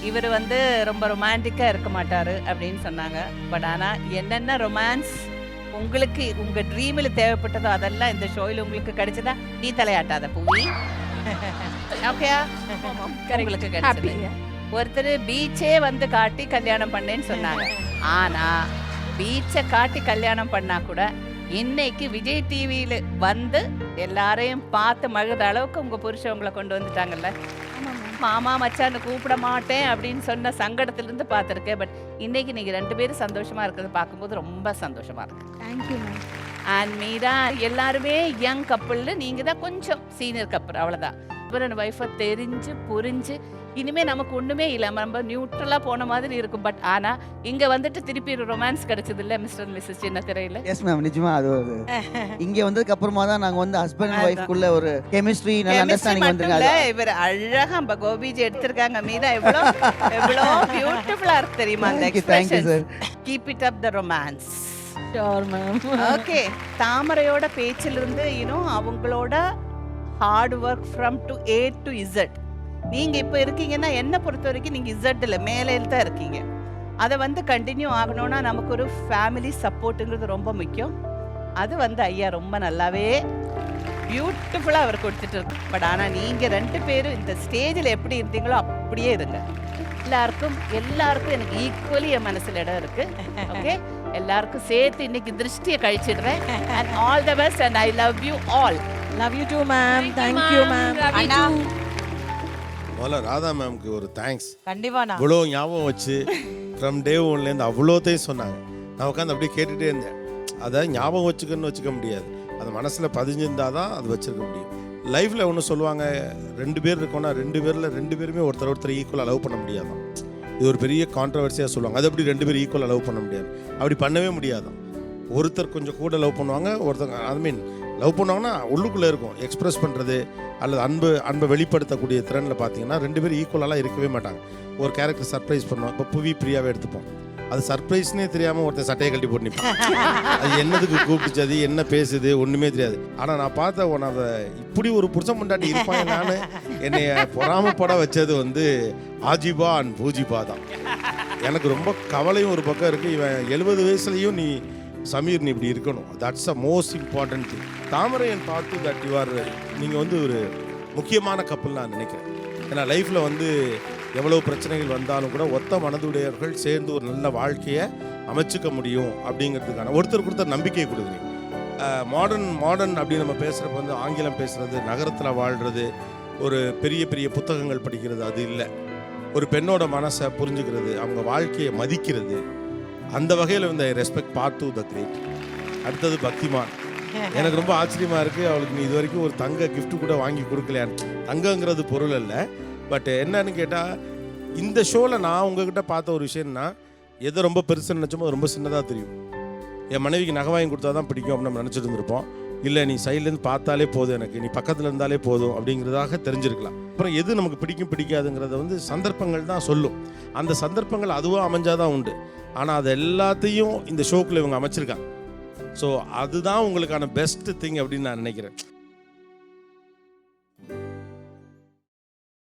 இவர் வந்து ரொம்ப ரொமான்டிக்காக இருக்க மாட்டார் அப்படின்னு சொன்னாங்க. பட் ஆனால் என்னென்ன ரொமான்ஸ் உங்களுக்கு உங்கள் ட்ரீமில் தேவைப்பட்டதோ அதெல்லாம் இந்த ஷோயில் உங்களுக்கு கிடைச்சதா? நீ தலையாட்டாத பூவி. ஓகேயா? உங்களுக்கு கிடைச்சது. ஒருத்தர் பீச்சே வந்து காட்டி கல்யாணம் பண்ணேன்னு சொன்னாங்க. ஆனால் பீச்சை காட்டி கல்யாணம் பண்ணா கூட இன்னைக்கு விஜய் டிவியில் வந்து எல்லாரையும் பார்த்து மழுத அளவுக்கு உங்கள் புருஷன் உங்களை கொண்டு வந்துட்டாங்கல்ல. மாமா மச்சான்னு கூப்பிட மாட்டேன் அப்படின்னு சொன்ன சங்கடத்திலிருந்து பார்த்துருக்கேன். பட் இன்னைக்கு நீங்கள் 2 பேரும் சந்தோஷமாக இருக்கிறத பார்க்கும்போது ரொம்ப சந்தோஷமாக இருக்கு. Thank you ma'am. அண்ட் மீரா எல்லாருமே யங் கப்புள், நீங்கள் தான் கொஞ்சம் சீனியர் கப்புள், அவ்வளோதான். ஹஸ்பண்ட் ஒய்ஃபை தெரிஞ்சு புரிஞ்சு இனிமே நமக்கு ஒன்றுமே இல்லை, நம்ம நியூட்ரலாக போன மாதிரி இருக்கும். பட் ஆனால் இங்கே வந்துட்டு திருப்பி ரொமான்ஸ் கிடைச்சது இல்லை மிஸ்டர் மிஸ்ஸஸ் சின்ன திரையில். எஸ் மேம், நிஜமா அது ஒரு இங்கே வந்ததுக்கு அப்புறமா தான் நாங்கள் வந்து ஹஸ்பண்ட் அண்ட் ஒய்ஃப்குள்ள ஒரு கெமிஸ்ட்ரி நல்ல அண்டர்ஸ்டாண்டிங் வந்துருங்க. இவர் அழகா நம்ம கோபிஜி எடுத்திருக்காங்க. மீரா எவ்வளோ எவ்வளோ பியூட்டிஃபுல்லாக இருக்கு தெரியுமா அந்த expression. Keep it up the romance. Sure ma'am. Okay, தாமரையோட பேச்சிலிருந்து அவங்களோட hard work from to A to Z. நீங்கள் இப்போ இருக்கீங்கன்னா என்னை பொறுத்த வரைக்கும் நீங்கள் இசட்டில் மேலேயில் தான் இருக்கீங்க. அதை வந்து கண்டினியூ ஆகணும்னா நமக்கு ஒரு ஃபேமிலி சப்போர்ட்டுங்கிறது ரொம்ப முக்கியம். அது வந்து ஐயா ரொம்ப நல்லாவே பியூட்டிஃபுல்லாக அவர் கொடுத்துட்டு இருக்கு. பட் ஆனால் நீங்கள் 2 பேரும் இந்த ஸ்டேஜில் எப்படி இருந்தீங்களோ அப்படியே இருங்க. எல்லாருக்கும் எனக்கு ஈக்குவலி என் மனசில் இடம் இருக்குது. ஓகே, எல்லாருக்கும் சேர்த்து இன்னைக்கு திருஷ்டியை கழிச்சிடுறேன். And all the best and I love you all. Love you too ma'am. Thank you ma'am. அண்ணா முதல்ல ராதா மேம்க்கு ஒரு தேங்க்ஸ். கண்டிப்பாண்ணா. இவ்வளோ ஞாபகம் வச்சு ஃப்ரம் டே ஒன்லேருந்து அவ்வளோத்தையும் சொன்னாங்க. நான் உட்காந்து அப்படியே கேட்டுகிட்டே இருந்தேன். அதை ஞாபகம் வச்சுக்க முடியாது, அது மனசில் பதிஞ்சிருந்தால் தான் அது வச்சுருக்க முடியும். லைஃப்பில் ஒன்று சொல்லுவாங்க, 2 பேர் இருக்கோன்னா 2 பேரில் 2 பேருமே ஒருத்தர் ஈக்குவலாக லவ் பண்ண முடியாதான். இது ஒரு பெரிய கான்ட்ரவர்சியாக சொல்லுவாங்க. அது எப்படி 2 பேரும் ஈக்குவலாக லவ் பண்ண முடியாது? அப்படி பண்ணவே முடியாதான். ஒருத்தர் கொஞ்சம் கூட லவ் பண்ணுவாங்க, ஒருத்தர் லவ் பண்ணுவாங்கன்னா உள்ளுக்குள்ளே இருக்கும் எக்ஸ்ப்ரெஸ் பண்ணுறது அல்லது அன்பை வெளிப்படுத்தக்கூடிய திறனில் பார்த்தீங்கன்னா 2 பேரும் ஈக்குவலாக இருக்கவே மாட்டாங்க. ஒரு கேரக்டர் சர்ப்ரைஸ் பண்ணுவோம். இப்போ புவி பிரியாவே எடுத்துப்போம். அது சர்ப்ரைஸ்னே தெரியாமல் ஒருத்தர் சட்டையை கட்டி போட்டு நிற்பான். அது என்னதுக்கு கூப்பிட்டுச்சது, என்ன பேசுது, ஒன்றுமே தெரியாது. ஆனால் நான் பார்த்த உனதை இப்படி ஒரு புருஷன் முண்டாட்டி இருப்பாங்க. நான் என்னை பொறாமப்பட வச்சது வந்து ஆஜிபா அண்ட் பூஜிபா தான். எனக்கு ரொம்ப கவலையும் ஒரு பக்கம் இருக்குது. இவன் 70 வயசுலையும் நீ சமீர் நீ இப்படி இருக்கணும். That's a most important thing. தாமரையன் பார்த்து தட் நீங்கள் வந்து ஒரு முக்கியமான கப்பல் நான் நினைக்கிறேன். ஏன்னா லைஃப்பில் வந்து எவ்வளோ பிரச்சனைகள் வந்தாலும் கூட ஒத்த மனதுடையவர்கள் சேர்ந்து ஒரு நல்ல வாழ்க்கையை அமைச்சிக்க முடியும் அப்படிங்கிறதுக்கான ஒருத்தர் நம்பிக்கையை கொடுக்குறீங்க. மாடர்ன் அப்படின்னு நம்ம பேசுகிறப்ப வந்து ஆங்கிலம் பேசுகிறது, நகரத்தில் வாழ்கிறது, ஒரு பெரிய புத்தகங்கள் படிக்கிறது அது இல்லை. ஒரு பெண்ணோட மனசை புரிஞ்சுக்கிறது, அவங்க வாழ்க்கையை மதிக்கிறது. அந்த வகையில் வந்து I respect part the great. அடுத்தது பக்திமான். எனக்கு ரொம்ப ஆச்சரியமாக இருக்குது. அவளுக்கு நீ இது வரைக்கும் ஒரு தங்க கிஃப்ட் கூட வாங்கி கொடுக்கலையான்னு. தங்கங்கிறது பொருள் அல்ல. பட் என்னன்னு கேட்டால் இந்த ஷோவில் நான் உங்ககிட்ட பார்த்த ஒரு விஷயம்னா, எதை ரொம்ப பெருசுன்னு நினச்சோமோ ரொம்ப சின்னதாக தெரியும். என் மனைவிக்கு நகை வாங்கி கொடுத்தா தான் பிடிக்கும் அப்படின்னு நம்ம நினச்சிட்டு இருந்திருப்போம். இல்லை நீ சைட்லேருந்து பார்த்தாலே போதும், எனக்கு நீ பக்கத்தில் இருந்தாலே போதும் அப்படிங்கிறதாக தெரிஞ்சிருக்கலாம். அப்புறம் எது நமக்கு பிடிக்காதுங்கிறத வந்து சந்தர்ப்பங்கள் தான் சொல்லும். அந்த சந்தர்ப்பங்கள் அதுவாக அமைஞ்சாதான் உண்டு. ஆனால் அது எல்லாத்தையும் இந்த ஷோக்குள்ளே இவங்க அமைச்சிருக்காங்க. ஸோ அதுதான் உங்களுக்கான பெஸ்ட் திங் அப்படின்னு நான் நினைக்கிறேன்.